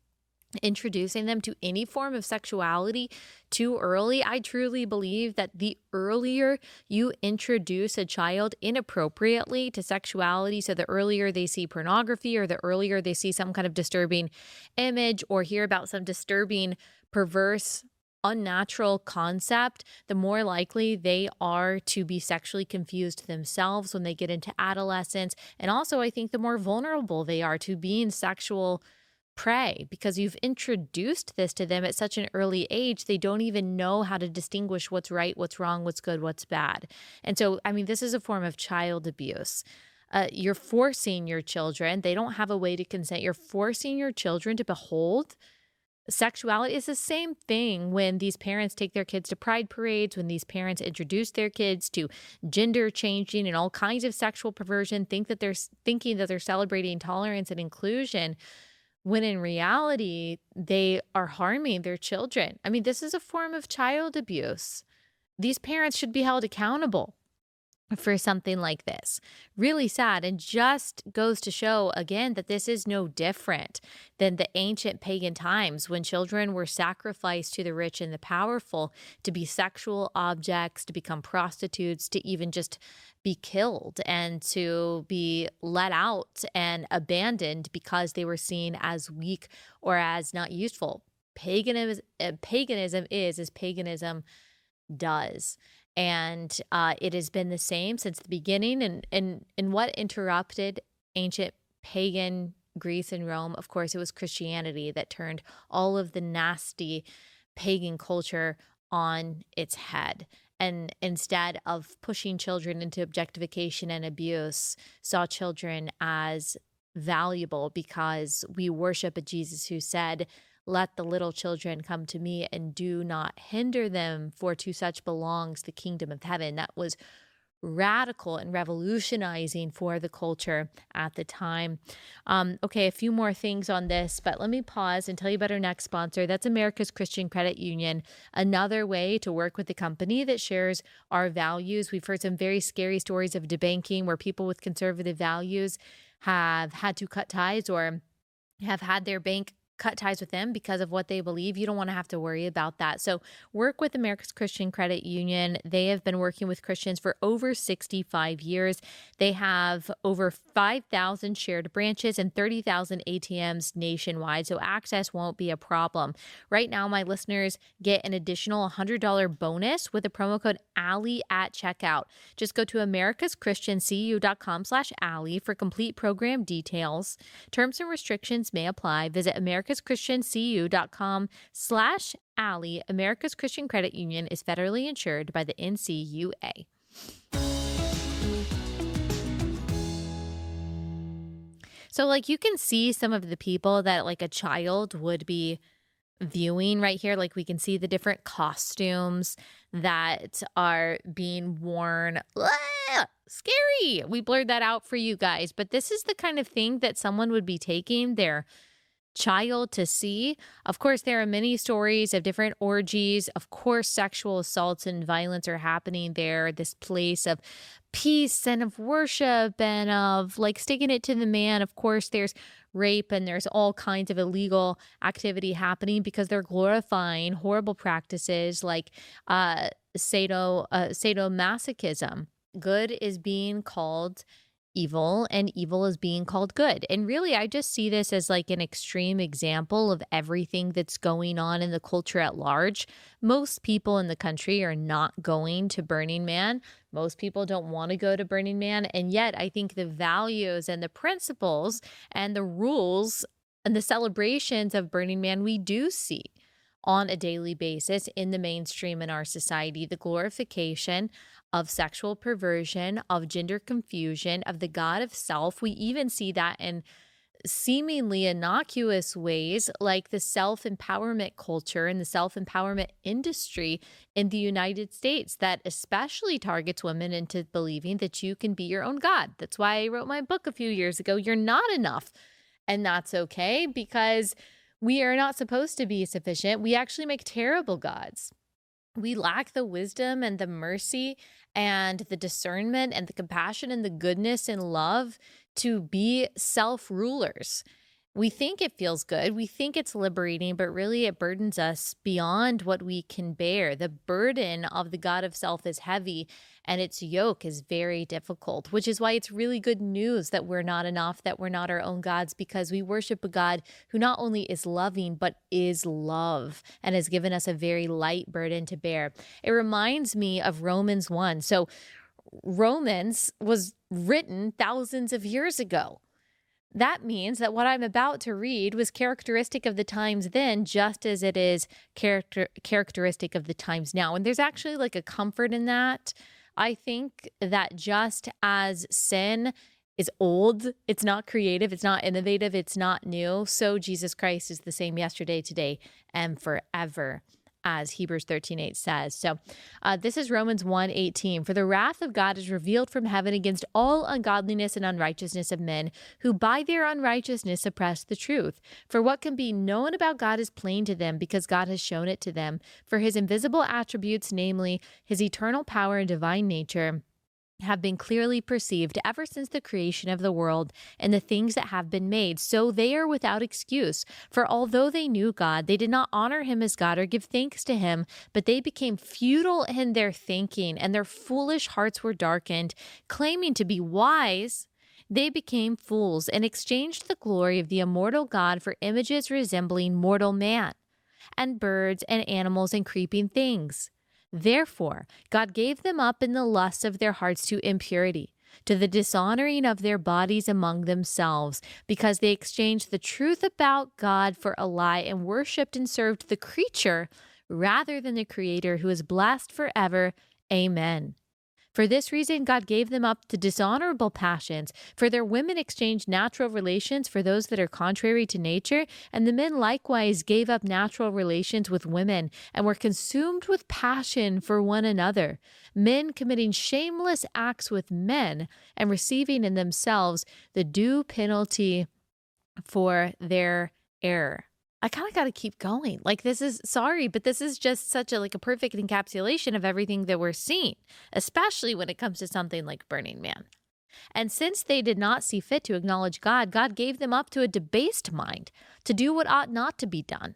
Speaker 1: introducing them to any form of sexuality too early. I truly believe that the earlier you introduce a child inappropriately to sexuality, so the earlier they see pornography or the earlier they see some kind of disturbing image or hear about some disturbing, perverse, unnatural concept, the more likely they are to be sexually confused themselves when they get into adolescence. And also, I think the more vulnerable they are to being sexual prey, because you've introduced this to them at such an early age, they don't even know how to distinguish what's right, what's wrong, what's good, what's bad. And so, I mean, this is a form of child abuse. You're forcing your children, they don't have a way to consent. You're forcing your children to behold sexuality. Is the same thing when these parents take their kids to pride parades, when these parents introduce their kids to gender changing and all kinds of sexual perversion, thinking that they're celebrating tolerance and inclusion, when in reality, they are harming their children. I mean, this is a form of child abuse. These parents should be held accountable for something like this. Really sad, and just goes to show again that this is no different than the ancient pagan times when children were sacrificed to the rich and the powerful to be sexual objects, to become prostitutes, to even just be killed and to be let out and abandoned because they were seen as weak or as not useful. Paganism is as paganism does. And it has been the same since the beginning. And what interrupted ancient pagan Greece and Rome? Of course, it was Christianity that turned all of the nasty pagan culture on its head. And instead of pushing children into objectification and abuse, saw children as valuable because we worship a Jesus who said, let the little children come to me and do not hinder them, for to such belongs the kingdom of heaven. That was radical and revolutionizing for the culture at the time. Okay, a few more things on this, but let me pause and tell you about our next sponsor. That's America's Christian Credit Union, another way to work with a company that shares our values. We've heard some very scary stories of debanking where people with conservative values have had to cut ties or have had their bank cut ties with them because of what they believe. You don't want to have to worry about that. So work with America's Christian Credit Union. They have been working with Christians for over 65 years. They have over 5,000 shared branches and 30,000 ATMs nationwide, so access won't be a problem. Right now, my listeners get an additional $100 bonus with a promo code Allie at checkout. Just go to americaschristiancu.com/Allie for complete program details. Terms and restrictions may apply. Visit America's americaschristiancu.com/Allie. America's Christian Credit Union is federally insured by the NCUA. So like you can see some of the people that like a child would be viewing right here. Like we can see the different costumes that are being worn. Ah, scary. We blurred that out for you guys. But this is the kind of thing that someone would be taking their child to see. Of course, there are many stories of different orgies. Of course, sexual assaults and violence are happening there. This place of peace and of worship and of like sticking it to the man. Of course, there's rape and there's all kinds of illegal activity happening because they're glorifying horrible practices like sadomasochism. Good is being called evil and evil is being called good. And really, I just see this as like an extreme example of everything that's going on in the culture at large. Most people in the country are not going to Burning Man. Most people don't want to go to Burning Man. And yet, I think the values and the principles and the rules and the celebrations of Burning Man we do see on a daily basis in the mainstream in our society, the glorification of sexual perversion, of gender confusion, of the God of self. We even see that in seemingly innocuous ways, like the self-empowerment culture and the self-empowerment industry in the United States that especially targets women into believing that you can be your own God. That's why I wrote my book a few years ago, You're Not Enough. And that's okay because we are not supposed to be sufficient. We actually make terrible gods. We lack the wisdom and the mercy and the discernment and the compassion and the goodness and love to be self-rulers. We think it feels good. We think it's liberating, but really it burdens us beyond what we can bear. The burden of the God of self is heavy and its yoke is very difficult, which is why it's really good news that we're not enough, that we're not our own gods, because we worship a God who not only is loving, but is love and has given us a very light burden to bear. It reminds me of Romans 1. So Romans was written thousands of years ago. That means that what I'm about to read was characteristic of the times then, just as it is characteristic of the times now. And there's actually like a comfort in that. I think that just as sin is old, it's not creative, it's not innovative, it's not new, so Jesus Christ is the same yesterday, today, and forever, as Hebrews 13:8 says. So this is Romans 1:18. For the wrath of God is revealed from heaven against all ungodliness and unrighteousness of men, who by their unrighteousness suppress the truth. For what can be known about God is plain to them, because God has shown it to them. For his invisible attributes, namely his eternal power and divine nature, have been clearly perceived ever since the creation of the world and the things that have been made. So they are without excuse. For although they knew God, they did not honor him as God or give thanks to him, but they became futile in their thinking, and their foolish hearts were darkened. Claiming to be wise, they became fools and exchanged the glory of the immortal God for images resembling mortal man, and birds and animals and creeping things. Therefore, God gave them up in the lust of their hearts to impurity, to the dishonoring of their bodies among themselves, because they exchanged the truth about God for a lie and worshipped and served the creature rather than the Creator, who is blessed forever. Amen. For this reason, God gave them up to dishonorable passions, for their women exchanged natural relations for those that are contrary to nature, and the men likewise gave up natural relations with women, and were consumed with passion for one another, men committing shameless acts with men, and receiving in themselves the due penalty for their error. I kind of got to keep going. Like, this is, sorry, but this is just such a perfect encapsulation of everything that we're seeing, especially when it comes to something like Burning Man. And since they did not see fit to acknowledge God, God gave them up to a debased mind to do what ought not to be done.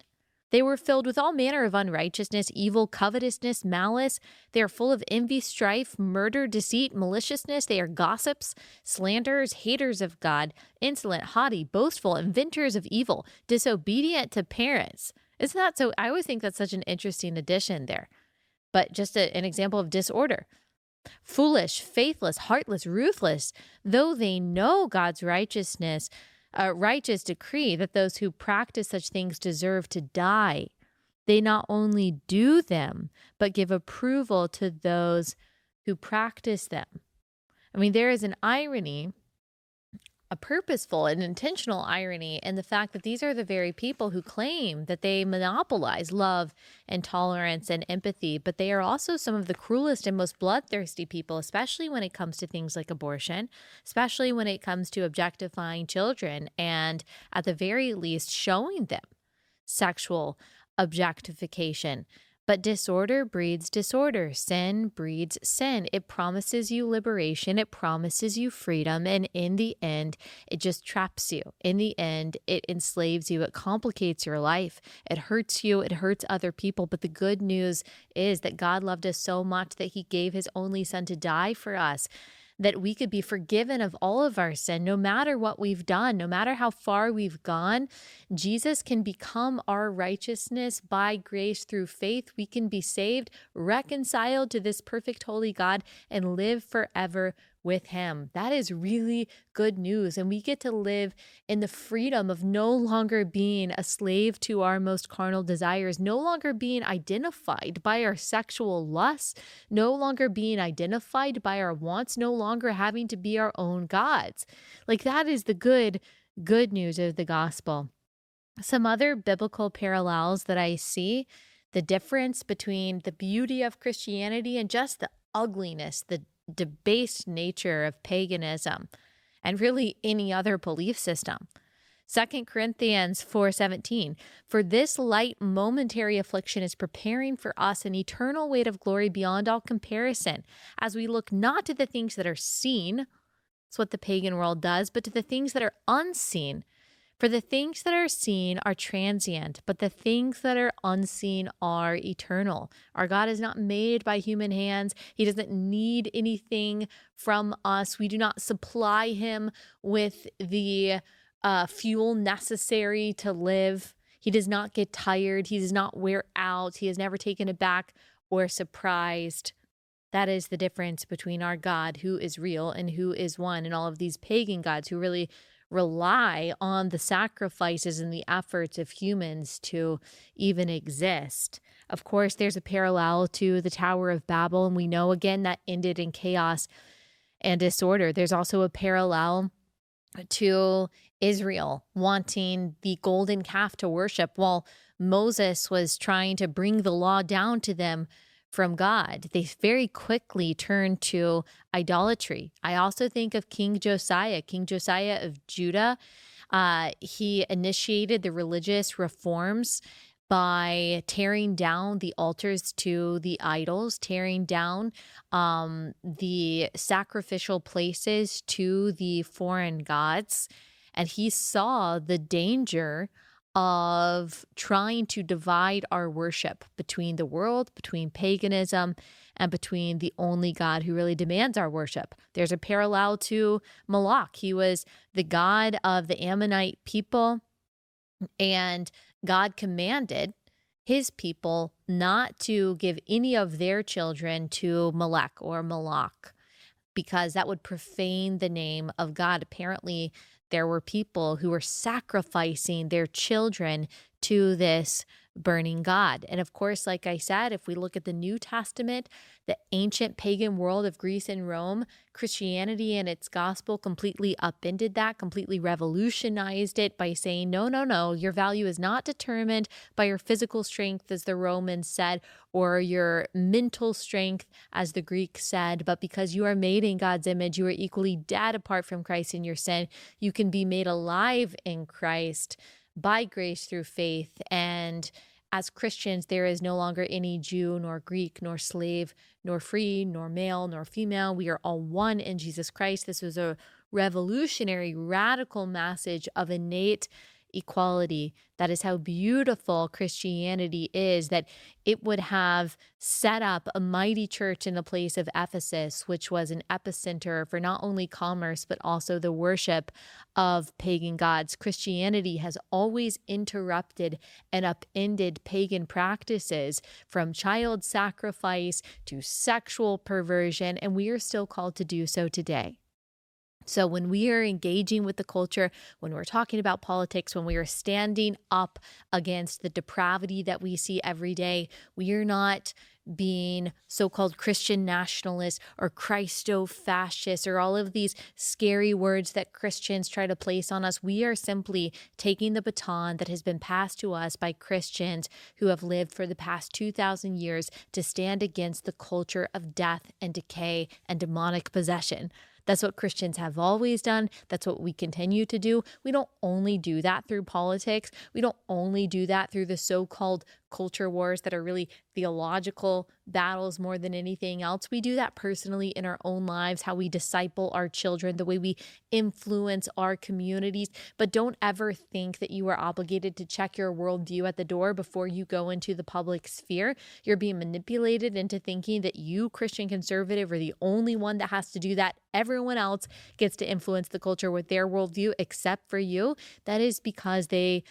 Speaker 1: They were filled with all manner of unrighteousness, evil, covetousness, malice. They are full of envy, strife, murder, deceit, maliciousness. They are gossips, slanderers, haters of God, insolent, haughty, boastful, inventors of evil, disobedient to parents. Isn't that so? I always think that's such an interesting addition there. But just an example of disorder. Foolish, faithless, heartless, ruthless. Though they know God's righteousness, a righteous decree that those who practice such things deserve to die. They not only do them, but give approval to those who practice them. I mean, there is an irony, a purposeful and intentional irony in the fact that these are the very people who claim that they monopolize love and tolerance and empathy, but they are also some of the cruelest and most bloodthirsty people, especially when it comes to things like abortion, especially when it comes to objectifying children and, at the very least, showing them sexual objectification. But disorder breeds disorder. Sin breeds sin. It promises you liberation. It promises you freedom. And in the end, it just traps you. In the end, it enslaves you. It complicates your life. It hurts you. It hurts other people. But the good news is that God loved us so much that he gave his only son to die for us, that we could be forgiven of all of our sin, no matter what we've done, no matter how far we've gone. Jesus can become our righteousness by grace through faith. We can be saved, reconciled to this perfect, holy God, and live forever with him. That is really good news. And we get to live in the freedom of no longer being a slave to our most carnal desires, no longer being identified by our sexual lusts, no longer being identified by our wants, no longer having to be our own gods. Like, that is the good news of the gospel. Some other biblical parallels that I see, the difference between the beauty of Christianity and just the ugliness, the debased nature of paganism, and really any other belief system. 2 Corinthians 4:17, for this light momentary affliction is preparing for us an eternal weight of glory beyond all comparison, as we look not to the things that are seen, that's what the pagan world does, but to the things that are unseen. For the things that are seen are transient, but the things that are unseen are eternal. Our God is not made by human hands. He doesn't need anything from us. We do not supply him with the fuel necessary to live. He does not get tired. He does not wear out. He is never taken aback or surprised. That is the difference between our God, who is real and who is one, and all of these pagan gods who really rely on the sacrifices and the efforts of humans to even exist. Of course, there's a parallel to the Tower of Babel, and we know again that ended in chaos and disorder. There's also a parallel to Israel wanting the golden calf to worship while Moses was trying to bring the law down to them from God. They very quickly turned to idolatry. I also think of King Josiah of Judah. He initiated the religious reforms by tearing down the altars to the idols, tearing down the sacrificial places to the foreign gods. And he saw the danger of trying to divide our worship between the world, between paganism, and between the only God who really demands our worship. There's a parallel to Moloch. He was the god of the Ammonite people, and God commanded his people not to give any of their children to Molech or Moloch, because that would profane the name of God. Apparently, there were people who were sacrificing their children to this burning God. And of course, like I said, if we look at the New Testament, the ancient pagan world of Greece and Rome, Christianity and its gospel completely upended that, completely revolutionized it by saying, no, no, no, your value is not determined by your physical strength, as the Romans said, or your mental strength, as the Greeks said, but because you are made in God's image, you are equally dead apart from Christ in your sin. You can be made alive in Christ by grace through faith. And as Christians, there is no longer any Jew, nor Greek, nor slave, nor free, nor male, nor female. We are all one in Jesus Christ. This was a revolutionary, radical message of innate equality. That is how beautiful Christianity is, that it would have set up a mighty church in the place of Ephesus, which was an epicenter for not only commerce, but also the worship of pagan gods. Christianity has always interrupted and upended pagan practices, from child sacrifice to sexual perversion, and we are still called to do so today. So when we are engaging with the culture, when we're talking about politics, when we are standing up against the depravity that we see every day, we are not being so-called Christian nationalists or Christo-fascists or all of these scary words that Christians try to place on us. We are simply taking the baton that has been passed to us by Christians who have lived for the past 2,000 years to stand against the culture of death and decay and demonic possession. That's what Christians have always done. That's what we continue to do. We don't only do that through politics. We don't only do that through the so-called culture wars that are really theological battles more than anything else. We do that personally in our own lives, how we disciple our children, the way we influence our communities. But don't ever think that you are obligated to check your worldview at the door before you go into the public sphere. You're being manipulated into thinking that you, Christian conservative, are the only one that has to do that. Everyone else gets to influence the culture with their worldview except for you. That is because those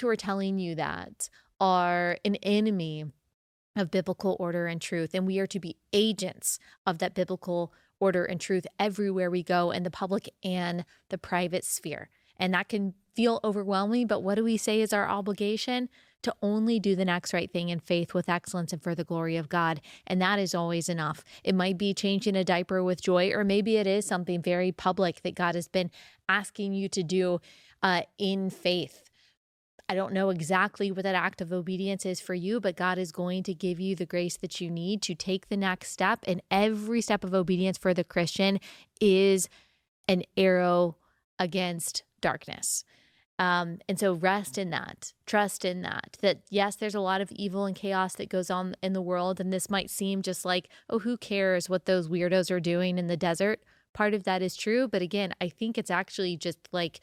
Speaker 1: who are telling you that are an enemy of biblical order and truth, and we are to be agents of that biblical order and truth everywhere we go in the public and the private sphere. And that can feel overwhelming, but what do we say is our obligation? To only do the next right thing in faith with excellence and for the glory of God. And that is always enough. It might be changing a diaper with joy, or maybe it is something very public that God has been asking you to do in faith. I don't know exactly what that act of obedience is for you, but God is going to give you the grace that you need to take the next step. And every step of obedience for the Christian is an arrow against darkness. And so rest in that, trust in that yes, there's a lot of evil and chaos that goes on in the world. And this might seem just like, oh, who cares what those weirdos are doing in the desert? Part of that is true. But again, I think it's actually just like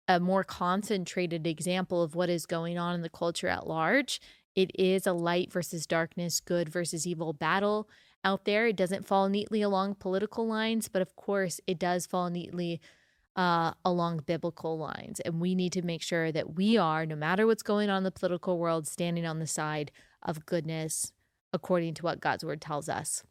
Speaker 1: a more concentrated example of what is going on in the culture at large. It is a light versus darkness, good versus evil battle out there. It doesn't fall neatly along political lines, but of course it does fall neatly along biblical lines. And we need to make sure that we are, no matter what's going on in the political world, standing on the side of goodness according to what God's word tells us.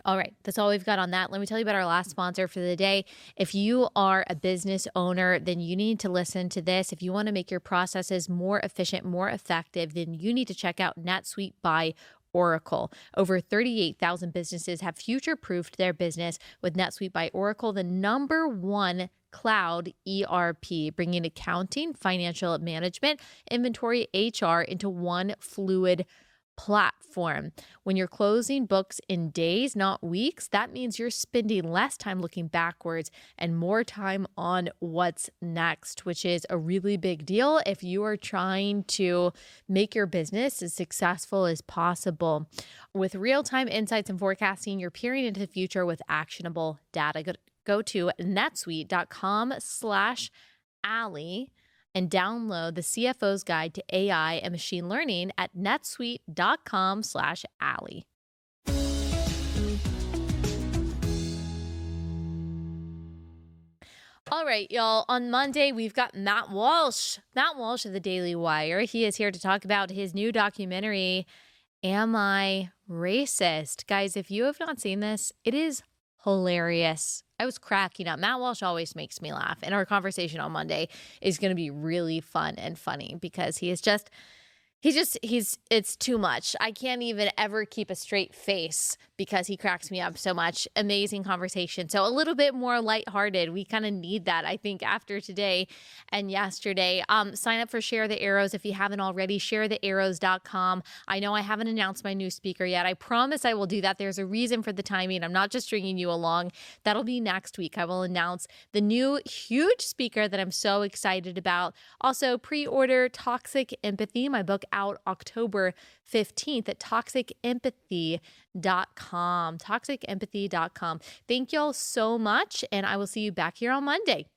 Speaker 1: All right, that's all we've got on that. Let me tell you about our last sponsor for the day. If you are a business owner, then you need to listen to this. If you want to make your processes more efficient, more effective, then you need to check out NetSuite by Oracle. Over 38,000 businesses have future-proofed their business with NetSuite by Oracle, the #1 cloud ERP, bringing accounting, financial management, inventory, HR into one fluid platform. When you're closing books in days, not weeks, that means you're spending less time looking backwards and more time on what's next, which is a really big deal if you are trying to make your business as successful as possible. With real-time insights and forecasting, you're peering into the future with actionable data. Go to netsuite.com/Allie and download the CFO's Guide to AI and Machine Learning at netsuite.com/Allie. All right, y'all. On Monday, we've got Matt Walsh of the Daily Wire. He is here to talk about his new documentary, Am I Racist? Guys, if you have not seen this, it is hilarious. I was cracking up. Matt Walsh always makes me laugh. And our conversation on Monday is going to be really fun and funny because it's too much. I can't even ever keep a straight face because he cracks me up so much. Amazing conversation. So a little bit more lighthearted. We kind of need that, I think, after today and yesterday. Sign up for Share the Arrows if you haven't already. ShareTheArrows.com. I know I haven't announced my new speaker yet. I promise I will do that. There's a reason for the timing. I'm not just stringing you along. That'll be next week. I will announce the new huge speaker that I'm so excited about. Also, pre-order Toxic Empathy, my book out October 15th at toxicempathy.com. Toxicempathy.com. Thank y'all so much, and I will see you back here on Monday.